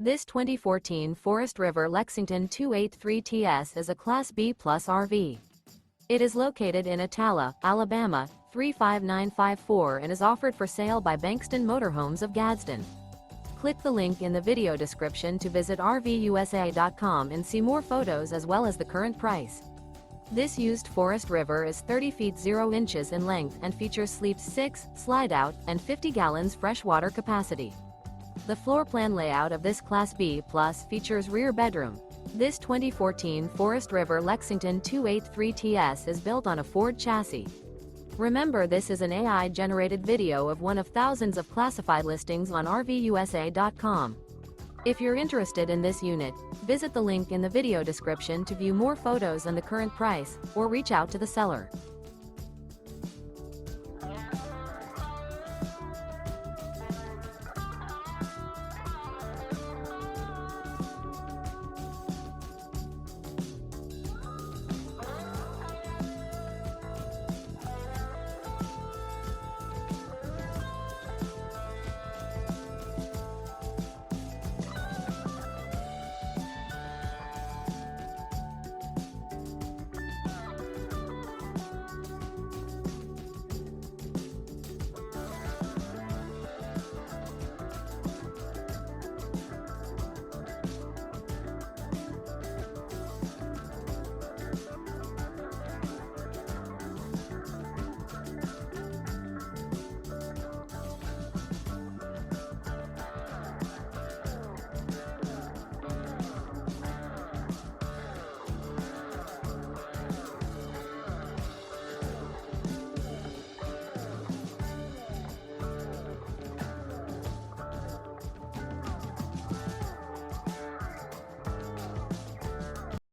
This 2014 Forest River Lexington 283TS is a Class B Plus RV. It is located in Attalla, Alabama, 35954 and is offered for sale by Bankston Motorhomes of Gadsden. Click the link in the video description to visit RVUSA.com and see more photos as well as the current price. This used Forest River is 30 feet 0 inches in length and features sleep 6, slide-out, and 50 gallons freshwater capacity. The floor plan layout of this Class B Plus features rear bedroom. This 2014 Forest River Lexington 283TS is built on a Ford chassis. Remember, this is an AI-generated video of one of thousands of classified listings on RVUSA.com. If you're interested in this unit, visit the link in the video description to view more photos and the current price, or reach out to the seller.